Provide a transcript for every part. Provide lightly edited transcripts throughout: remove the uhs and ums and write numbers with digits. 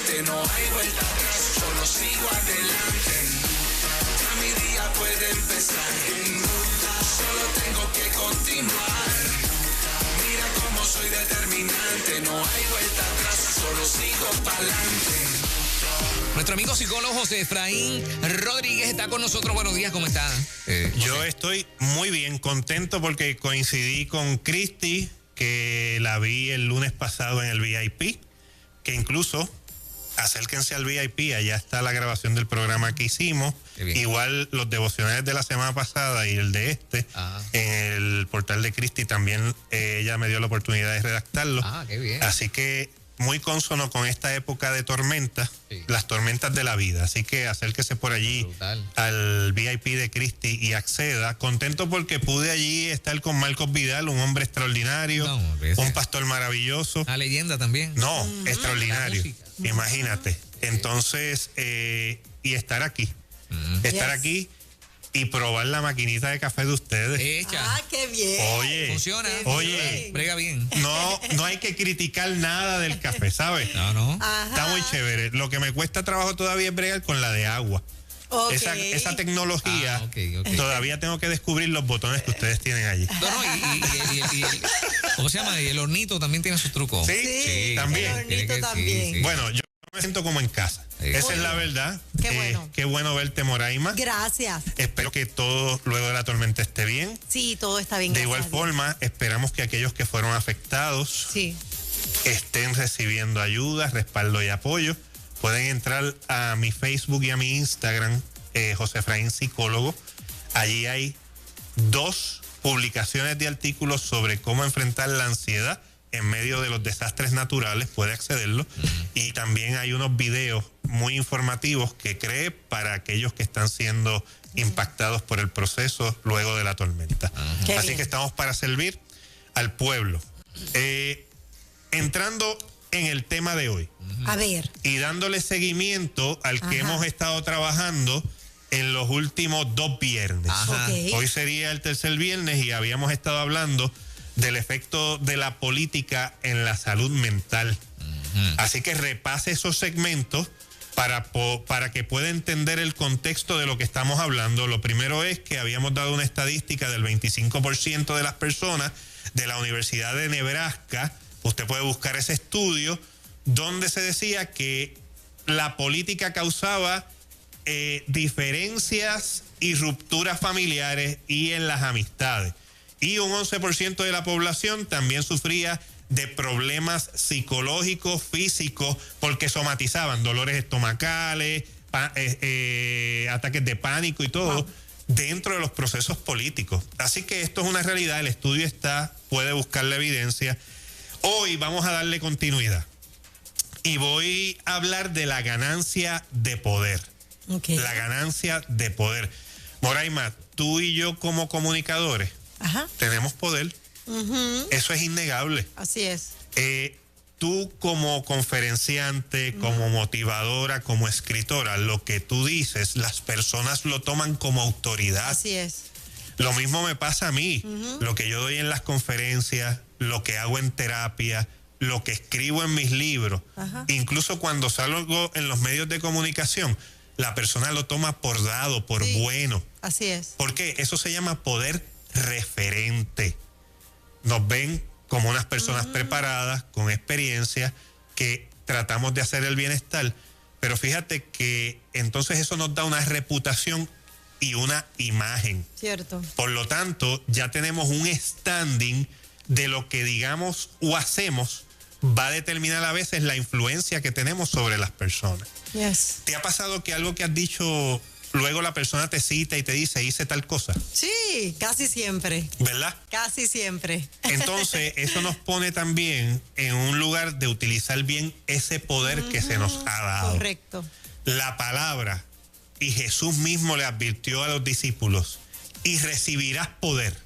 palante, no hay vuelta atrás, solo sigo adelante. Ya mi día puede empezar, solo tengo que continuar. Mira cómo soy determinante, no hay vuelta atrás, solo sigo palante. Nuestro amigo psicólogo José Efraín Rodríguez está con nosotros. Buenos días, ¿cómo está? Yo estoy muy bien, contento porque coincidí con Cristi, que la vi el lunes pasado en el VIP, que incluso acérquense al VIP, allá está la grabación del programa que hicimos. Igual los devocionales de la semana pasada y el de en el portal de Cristi también ella me dio la oportunidad de redactarlo. Qué bien. Así que muy consono con esta época de tormenta, las tormentas de la vida. Así que acérquese por allí al VIP de Cristi y acceda. Contento porque pude allí estar con Marcos Vidal, un hombre extraordinario, un pastor maravilloso. Una leyenda también. No, extraordinario. Imagínate. Entonces, y estar aquí. Estar aquí y probar la maquinita de café de ustedes. ¡Qué bien! Oye, funciona. Oye, brega bien. No hay que criticar nada del café, ¿sabes? No. Está muy chévere. Lo que me cuesta trabajo todavía es bregar con la de agua. Esa tecnología, todavía tengo que descubrir los botones que ustedes tienen allí. ¿Cómo se llama? Y el hornito también tiene sus trucos. Sí, también. El hornito también. Sí. Bueno, yo me siento como en casa. Esa es la verdad. Qué bueno. Qué bueno verte, Moraima. Gracias. Espero que todo luego de la tormenta esté bien. Sí, todo está bien. De igual forma, esperamos que aquellos que fueron afectados estén recibiendo ayuda, respaldo y apoyo. Pueden entrar a mi Facebook y a mi Instagram, José Efraín Psicólogo. Allí hay 2 publicaciones de artículos sobre cómo enfrentar la ansiedad en medio de los desastres naturales. Puede accederlo. Y también hay unos videos muy informativos que creé para aquellos que están siendo impactados por el proceso luego de la tormenta. Así que estamos para servir al pueblo. Entrando en el tema de hoy. A ver. Y dándole seguimiento al que hemos estado trabajando en los últimos 2 viernes. Hoy sería el tercer viernes y habíamos estado hablando del efecto de la política en la salud mental. Así que repase esos segmentos para que pueda entender el contexto de lo que estamos hablando. Lo primero es que habíamos dado una estadística del 25% de las personas de la Universidad de Nebraska. Usted puede buscar ese estudio donde se decía que la política causaba diferencias y rupturas familiares y en las amistades. Y un 11% de la población también sufría de problemas psicológicos, físicos, porque somatizaban dolores estomacales, ataques de pánico y todo dentro de los procesos políticos. Así que esto es una realidad, el estudio puede buscar la evidencia. Hoy vamos a darle continuidad y voy a hablar de la ganancia de poder. La ganancia de poder. Moraima, tú y yo como comunicadores tenemos poder. Eso es innegable. Así es. Tú como conferenciante, como motivadora, como escritora, lo que tú dices, las personas lo toman como autoridad. Así es. Lo mismo me pasa a mí. Lo que yo doy en las conferencias, lo que hago en terapia, lo que escribo en mis libros, incluso cuando salgo en los medios de comunicación, la persona lo toma por dado, por bueno. Así es. Porque eso se llama poder referente. Nos ven como unas personas preparadas, con experiencia, que tratamos de hacer el bienestar. Pero fíjate que entonces eso nos da una reputación y una imagen. Cierto. Por lo tanto, ya tenemos un standing de lo que digamos o hacemos va a determinar a veces la influencia que tenemos sobre las personas. Yes. ¿Te ha pasado que algo que has dicho, luego la persona te cita y te dice, hice tal cosa? Sí, casi siempre. ¿Verdad? Casi siempre. Entonces, eso nos pone también en un lugar de utilizar bien ese poder que se nos ha dado. Correcto. La palabra, y Jesús mismo le advirtió a los discípulos, y recibirás poder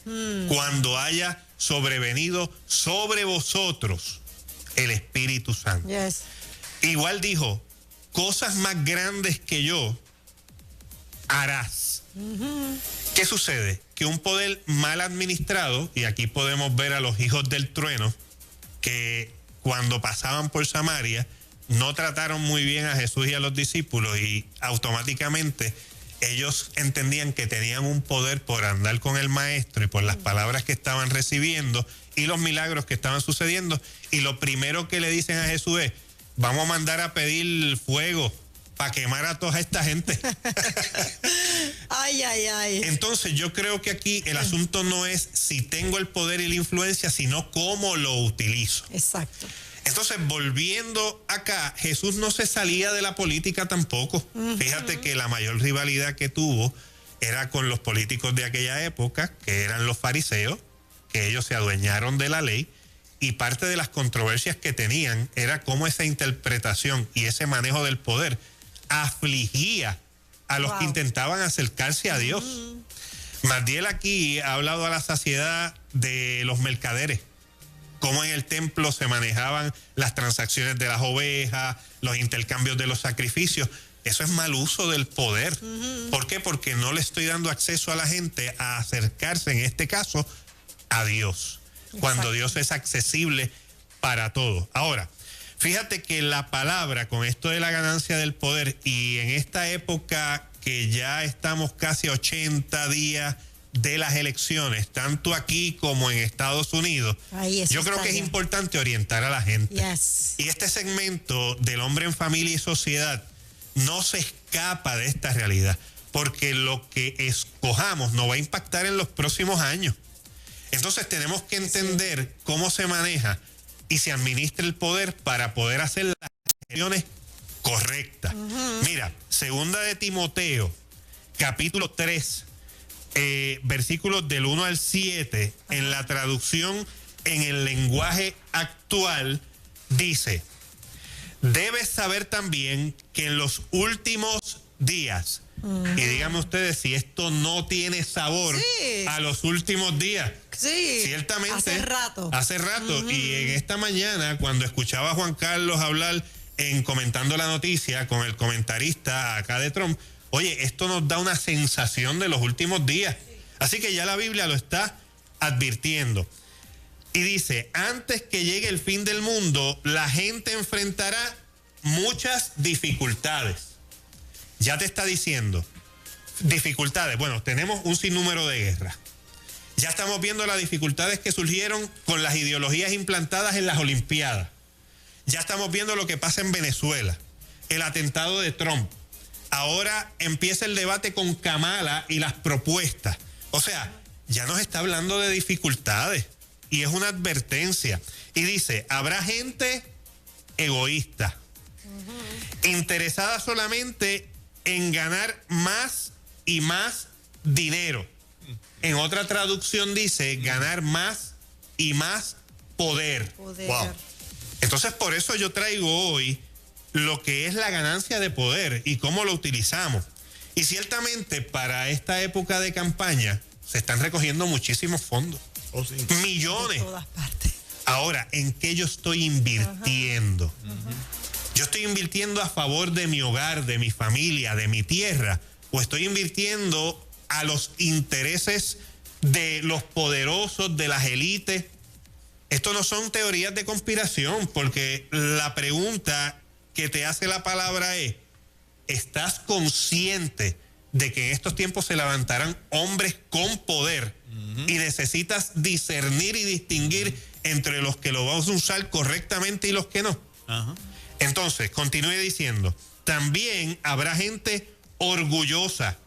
cuando haya sobrevenido sobre vosotros el Espíritu Santo. Yes. Igual dijo, cosas más grandes que yo harás. ¿Qué sucede? Que un poder mal administrado, y aquí podemos ver a los hijos del trueno, que cuando pasaban por Samaria, no trataron muy bien a Jesús y a los discípulos y automáticamente ellos entendían que tenían un poder por andar con el maestro y por las palabras que estaban recibiendo y los milagros que estaban sucediendo. Y lo primero que le dicen a Jesús es, vamos a mandar a pedir fuego para quemar a toda esta gente. Ay, ay, ay. Entonces yo creo que aquí el asunto no es si tengo el poder y la influencia, sino cómo lo utilizo. Exacto. Entonces, volviendo acá, Jesús no se salía de la política tampoco. Fíjate que la mayor rivalidad que tuvo era con los políticos de aquella época, que eran los fariseos, que ellos se adueñaron de la ley, y parte de las controversias que tenían era cómo esa interpretación y ese manejo del poder afligía a los que intentaban acercarse a Dios. Magdiel aquí ha hablado a la saciedad de los mercaderes, cómo en el templo se manejaban las transacciones de las ovejas, los intercambios de los sacrificios. Eso es mal uso del poder. ¿Por qué? Porque no le estoy dando acceso a la gente a acercarse, en este caso, a Dios. Cuando Dios es accesible para todos. Ahora, fíjate que la palabra, con esto de la ganancia del poder, y en esta época que ya estamos casi 80 días de las elecciones, tanto aquí como en Estados Unidos, yo creo que es importante orientar a la gente. Y este segmento del hombre en familia y sociedad no se escapa de esta realidad, porque lo que escojamos nos va a impactar en los próximos años. Entonces tenemos que entender cómo se maneja y se administra el poder para poder hacer las acciones correctas. Mira, segunda de Timoteo, capítulo 3, versículos del 1 al 7, en la traducción en el lenguaje actual, dice: debes saber también que en los últimos días, y díganme ustedes si esto no tiene sabor a los últimos días. Ciertamente. Hace rato. Y en esta mañana, cuando escuchaba a Juan Carlos hablar en Comentando la Noticia con el comentarista acá de Trump, oye, esto nos da una sensación de los últimos días. Así que ya la Biblia lo está advirtiendo. Y dice, antes que llegue el fin del mundo, la gente enfrentará muchas dificultades. Ya te está diciendo, dificultades. Bueno, tenemos un sinnúmero de guerras. Ya estamos viendo las dificultades que surgieron con las ideologías implantadas en las Olimpiadas. Ya estamos viendo lo que pasa en Venezuela, el atentado de Trump. Ahora empieza el debate con Kamala y las propuestas. O sea, ya nos está hablando de dificultades y es una advertencia. Y dice, habrá gente egoísta, interesada solamente en ganar más y más dinero. En otra traducción dice, ganar más y más poder. Wow. Entonces, por eso yo traigo hoy lo que es la ganancia de poder y cómo lo utilizamos. Y ciertamente para esta época de campaña se están recogiendo muchísimos fondos. Millones. De todas partes. Ahora, ¿en qué yo estoy invirtiendo? ¿Yo estoy invirtiendo a favor de mi hogar, de mi familia, de mi tierra? ¿O estoy invirtiendo a los intereses de los poderosos, de las élites? Esto no son teorías de conspiración, porque la pregunta que te hace la palabra es, ¿estás consciente de que en estos tiempos se levantarán hombres con poder y necesitas discernir y distinguir entre los que lo vamos a usar correctamente y los que no? Entonces, continúe diciendo, también habrá gente orgullosa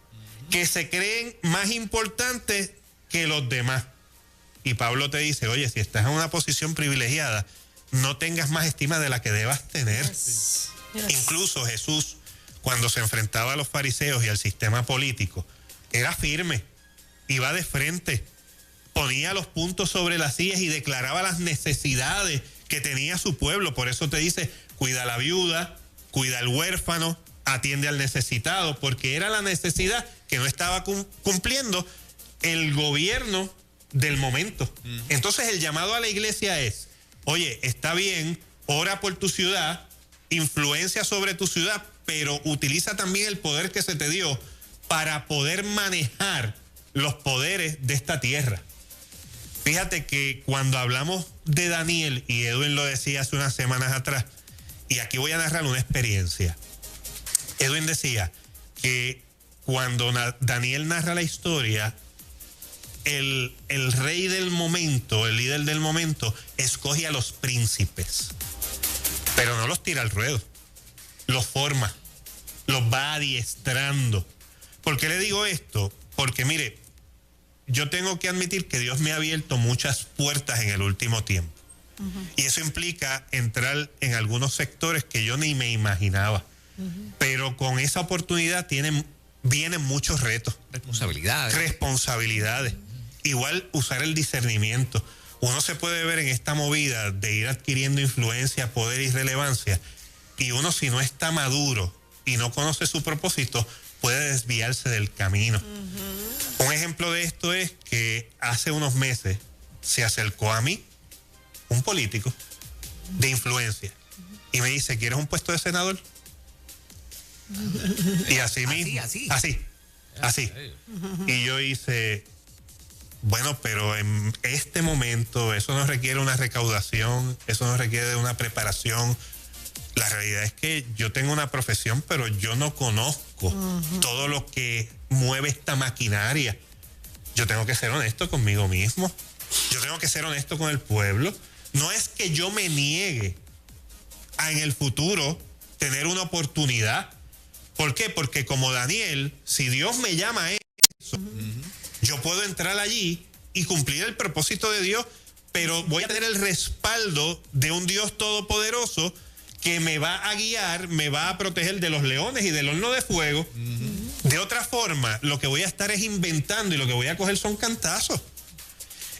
que se creen más importantes que los demás. Y Pablo te dice, oye, si estás en una posición privilegiada, no tengas más estima de la que debas tener. Incluso Jesús, cuando se enfrentaba a los fariseos y al sistema político, era firme, iba de frente, ponía los puntos sobre las sillas y declaraba las necesidades que tenía su pueblo. Por eso te dice, cuida a la viuda, cuida al huérfano, atiende al necesitado, porque era la necesidad que no estaba cumpliendo el gobierno del momento. Entonces el llamado a la iglesia es, oye, está bien, ora por tu ciudad, influencia sobre tu ciudad, pero utiliza también el poder que se te dio para poder manejar los poderes de esta tierra. Fíjate que cuando hablamos de Daniel, y Edwin lo decía hace unas semanas atrás, Y aquí voy a narrar una experiencia. Edwin decía que cuando Daniel narra la historia, el rey del momento, el líder del momento, escoge a los príncipes, pero no los tira al ruedo, los forma, los va adiestrando. ¿Por qué le digo esto? Porque mire, yo tengo que admitir que Dios me ha abierto muchas puertas en el último tiempo. Y eso implica entrar en algunos sectores que yo ni me imaginaba. Pero con esa oportunidad vienen muchos retos. Responsabilidades. Igual usar el discernimiento. Uno se puede ver en esta movida de ir adquiriendo influencia, poder y relevancia. Y uno, si no está maduro y no conoce su propósito, puede desviarse del camino. Un ejemplo de esto es que hace unos meses se acercó a mí un político de influencia y me dice, ¿quieres un puesto de senador? Y así mismo, así. Y yo hice, bueno, pero en este momento eso no requiere una recaudación, eso no requiere una preparación. La realidad es que yo tengo una profesión, pero yo no conozco todo lo que mueve esta maquinaria. Yo tengo que ser honesto conmigo mismo. Yo tengo que ser honesto con el pueblo. No es que yo me niegue a en el futuro tener una oportunidad. ¿Por qué? Porque como Daniel, si Dios me llama a eso, yo puedo entrar allí y cumplir el propósito de Dios, pero voy a tener el respaldo de un Dios todopoderoso que me va a guiar, me va a proteger de los leones y del horno de fuego. De otra forma, lo que voy a estar es inventando y lo que voy a coger son cantazos.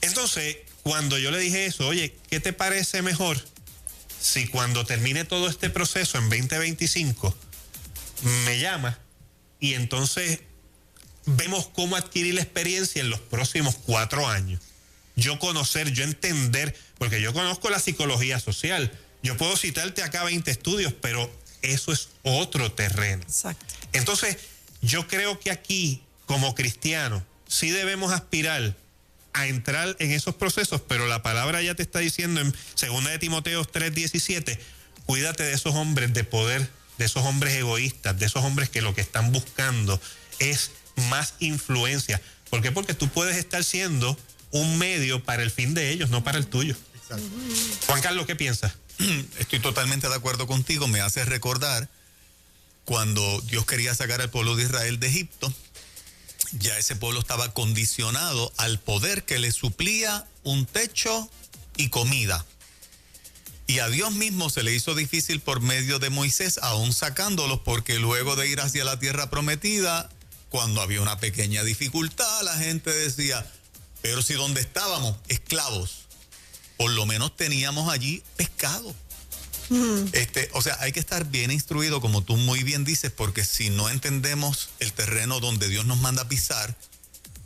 Entonces, cuando yo le dije eso, oye, ¿qué te parece mejor si cuando termine todo este proceso en 2025 me llama y entonces vemos cómo adquirir la experiencia en los próximos 4 años? Yo conocer, yo entender, porque yo conozco la psicología social. Yo puedo citarte acá 20 estudios, pero eso es otro terreno. Exacto. Entonces, yo creo que aquí, como cristianos, sí debemos aspirar a entrar en esos procesos, pero la palabra ya te está diciendo en 2 de Timoteo 3:17, cuídate de esos hombres de poder, de esos hombres egoístas, de esos hombres que lo que están buscando es más influencia. ¿Por qué? Porque tú puedes estar siendo un medio para el fin de ellos, no para el tuyo. Exacto. Juan Carlos, ¿qué piensas? Estoy totalmente de acuerdo contigo. Me hace recordar cuando Dios quería sacar al pueblo de Israel de Egipto. Ya ese pueblo estaba condicionado al poder que le suplía un techo y comida. Y a Dios mismo se le hizo difícil por medio de Moisés, aún sacándolos, porque luego de ir hacia la tierra prometida, cuando había una pequeña dificultad, la gente decía, pero si donde estábamos, esclavos, por lo menos teníamos allí pescado. O sea, hay que estar bien instruido, como tú muy bien dices, porque si no entendemos el terreno donde Dios nos manda a pisar,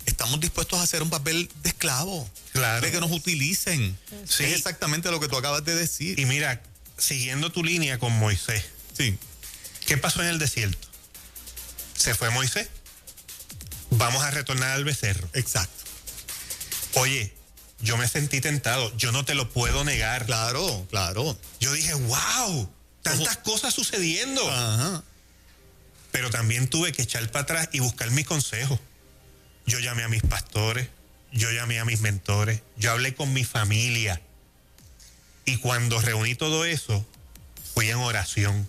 estamos dispuestos a hacer un papel de esclavo. Claro. De que nos utilicen. Sí. Es exactamente lo que tú acabas de decir. Y mira, siguiendo tu línea con Moisés. Sí. ¿Qué pasó en el desierto? Se fue Moisés. Vamos a retornar al becerro. Exacto. Oye, yo me sentí tentado, yo no te lo puedo negar. Claro, claro. Yo dije, wow, tantas cosas sucediendo. Ajá. Pero también tuve que echar para atrás y buscar mi consejo. Yo llamé a mis pastores, yo llamé a mis mentores, yo hablé con mi familia. Y cuando reuní todo eso, fui en oración.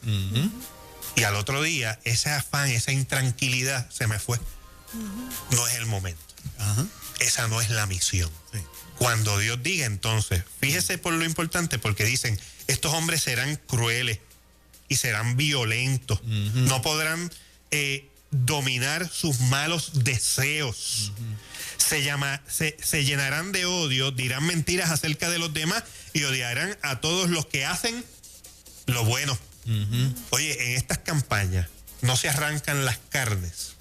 Y al otro día, ese afán, esa intranquilidad se me fue. No es el momento. Esa no es la misión. Sí. Cuando Dios diga, entonces, fíjese por lo importante, porque dicen, estos hombres serán crueles y serán violentos. No podrán dominar sus malos deseos. Se llenarán de odio, dirán mentiras acerca de los demás y odiarán a todos los que hacen lo bueno. Oye, en estas campañas no se arrancan las carnes.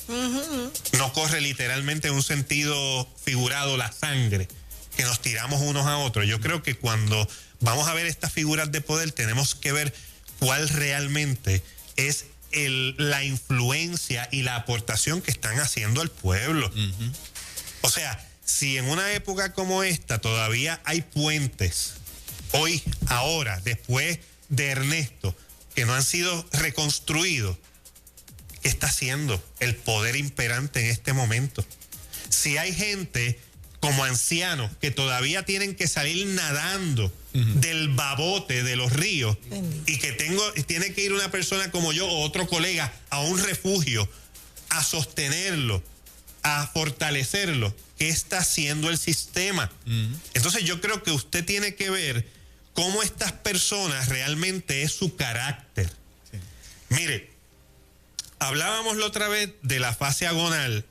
No corre literalmente en un sentido figurado la sangre, que nos tiramos unos a otros. Yo creo que cuando vamos a ver estas figuras de poder, tenemos que ver cuál realmente es la influencia y la aportación que están haciendo al pueblo. O sea, si en una época como esta todavía hay puentes, hoy, ahora, después de Ernesto, que no han sido reconstruidos, ¿qué está haciendo el poder imperante en este momento? Si hay gente como ancianos que todavía tienen que salir nadando del babote de los ríos, y que tiene que ir una persona como yo o otro colega a un refugio a sostenerlo, a fortalecerlo, ¿qué está haciendo el sistema? Entonces yo creo que usted tiene que ver cómo estas personas realmente es su carácter. Sí. Mire, hablábamos la otra vez de la fase agonal,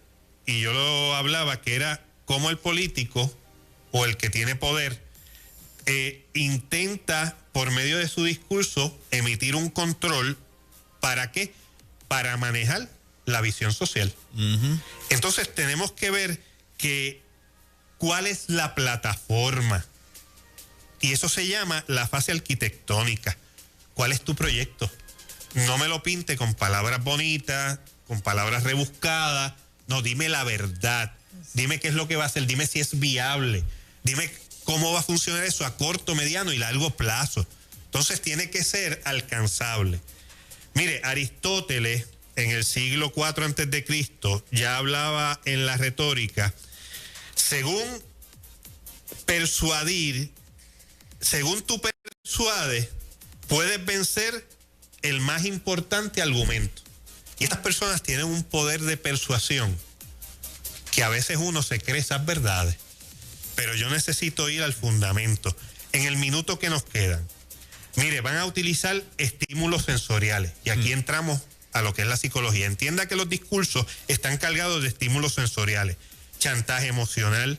y yo lo hablaba que era cómo el político o el que tiene poder intenta por medio de su discurso emitir un control. ¿Para qué? Para manejar la visión social. Entonces tenemos que ver cuál es la plataforma, y eso se llama la fase arquitectónica. ¿Cuál es tu proyecto? No me lo pinte con palabras bonitas, con palabras rebuscadas. No, dime la verdad. Dime qué es lo que va a hacer. Dime si es viable. Dime cómo va a funcionar eso a corto, mediano y largo plazo. Entonces tiene que ser alcanzable. Mire, Aristóteles en el siglo IV a.C. ya hablaba en la retórica, según tú persuades, puedes vencer el más importante argumento. Y estas personas tienen un poder de persuasión que a veces uno se cree esas verdades, pero yo necesito ir al fundamento. En el minuto que nos quedan, mire, van a utilizar estímulos sensoriales, y aquí entramos a lo que es la psicología. Entienda que los discursos están cargados de estímulos sensoriales: chantaje emocional,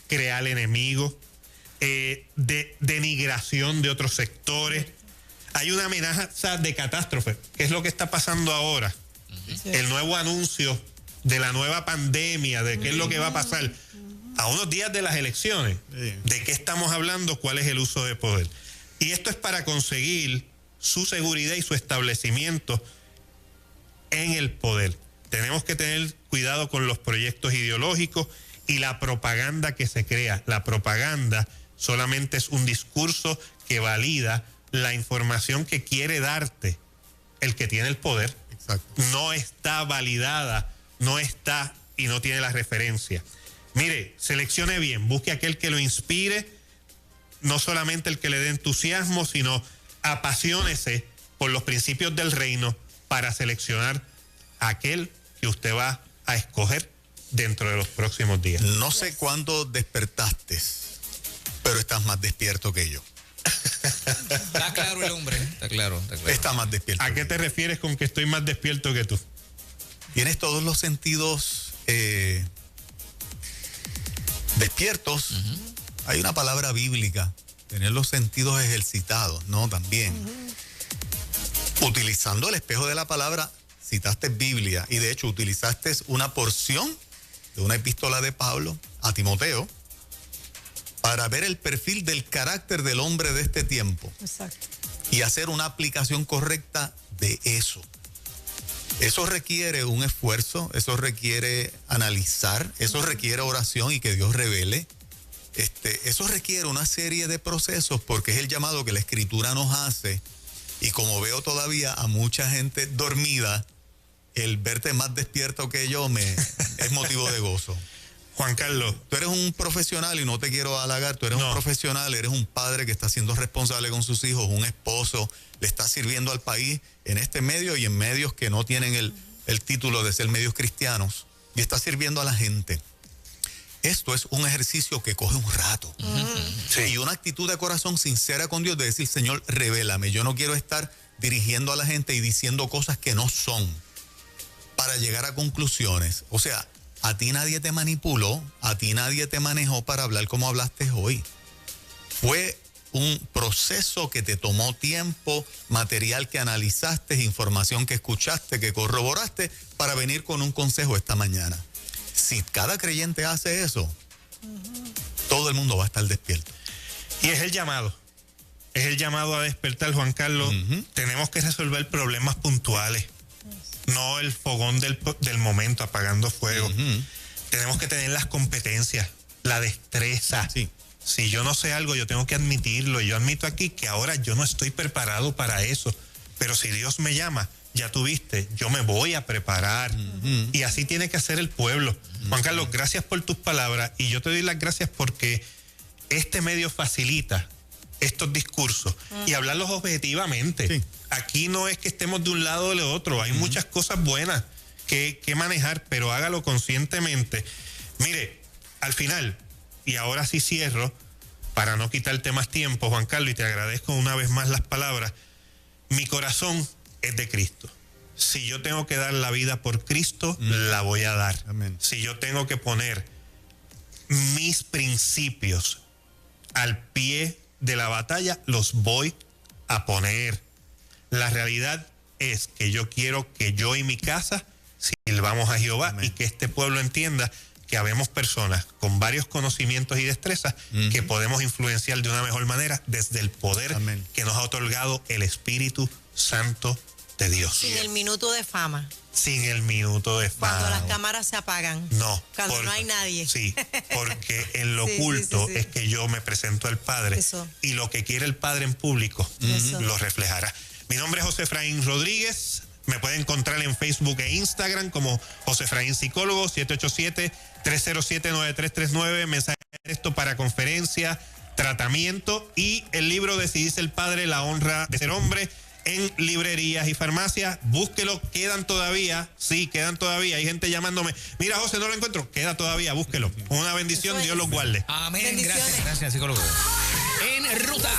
crear enemigos, denigración de otros sectores. Hay una amenaza de catástrofe, que es lo que está pasando ahora. Sí. El nuevo anuncio de la nueva pandemia, de qué es lo que va a pasar a unos días de las elecciones. Sí. ¿De qué estamos hablando? ¿Cuál es el uso de poder? Y esto es para conseguir su seguridad y su establecimiento en el poder. Tenemos que tener cuidado con los proyectos ideológicos y la propaganda que se crea. La propaganda solamente es un discurso que valida la información que quiere darte el que tiene el poder. Exacto. No está validada, no está y no tiene la referencia. Mire, seleccione bien, busque aquel que lo inspire, no solamente el que le dé entusiasmo, sino apasionese por los principios del reino para seleccionar aquel que usted va a escoger dentro de los próximos días. No sé cuándo despertaste, pero estás más despierto que yo. Está claro el hombre, está claro. Está más despierto. ¿A qué te refieres con que estoy más despierto que tú? Tienes todos los sentidos despiertos. Hay una palabra bíblica, tener los sentidos ejercitados, ¿no? También. Utilizando el espejo de la palabra, citaste Biblia, y de hecho utilizaste una porción de una epístola de Pablo a Timoteo para ver el perfil del carácter del hombre de este tiempo. Exacto. Y hacer una aplicación correcta de eso. Eso requiere un esfuerzo, eso requiere analizar, eso requiere oración y que Dios revele. Eso requiere una serie de procesos, porque es el llamado que la Escritura nos hace. Y como veo todavía a mucha gente dormida, el verte más despierto que yo es motivo de gozo. Juan Carlos, tú eres un profesional, y no te quiero halagar, tú eres un profesional, eres un padre que está siendo responsable con sus hijos, un esposo, le está sirviendo al país en este medio y en medios que no tienen el título de ser medios cristianos, y está sirviendo a la gente. Esto es un ejercicio que coge un rato. Sí. Y una actitud de corazón sincera con Dios, de decir: Señor, revélame. Yo no quiero estar dirigiendo a la gente y diciendo cosas que no son para llegar a conclusiones. O sea, a ti nadie te manipuló, a ti nadie te manejó para hablar como hablaste hoy. Fue un proceso que te tomó tiempo, material que analizaste, información que escuchaste, que corroboraste, para venir con un consejo esta mañana. Si cada creyente hace eso, todo el mundo va a estar despierto. Y es el llamado a despertar, Juan Carlos. Tenemos que resolver problemas puntuales, no el fogón del momento apagando fuego. Tenemos que tener las competencias, la destreza. Sí. Si yo no sé algo, yo tengo que admitirlo. Y yo admito aquí que ahora yo no estoy preparado para eso. pero si Dios me llama, ya tuviste, yo me voy a preparar. Y así tiene que hacer el pueblo. Juan Carlos, gracias por tus palabras y yo te doy las gracias porque este medio facilita estos discursos y hablarlos objetivamente. Sí. Aquí no es que estemos de un lado o del otro, hay muchas cosas buenas que manejar, pero hágalo conscientemente. Mire, al final, y ahora sí cierro, para no quitarte más tiempo, Juan Carlos, y te agradezco una vez más las palabras, mi corazón es de Cristo. Si yo tengo que dar la vida por Cristo, la voy a dar. Amén. Si yo tengo que poner mis principios al pie de la batalla, los voy a poner. La realidad es que yo quiero que yo y mi casa sirvamos a Jehová. Amén. Y que este pueblo entienda que habemos personas con varios conocimientos y destrezas que podemos influenciar de una mejor manera desde el poder Amén. que nos ha otorgado el Espíritu Santo de Dios. Sin el minuto de fama. Sin el minuto de fama. Cuando las cámaras se apagan. No. Cuando no hay nadie. Sí, porque en lo Sí, oculto sí. es que yo me presento al Padre. Eso. Y lo que quiere el Padre en público Eso. lo reflejará. Mi nombre es José Efraín Rodríguez. Me pueden encontrar en Facebook e Instagram como José Efraín Psicólogo, 787-307-9339. Mensaje de texto para conferencia, tratamiento y el libro de Si dice el Padre, la honra de ser hombre, en librerías y farmacias. Búsquelo, quedan todavía. Sí, quedan todavía. Hay gente llamándome. Mira, José, no lo encuentro. Queda todavía, búsquelo. Una bendición, Eso es. Dios los guarde. Amén. Bendiciones. Gracias, psicólogo. En ruta.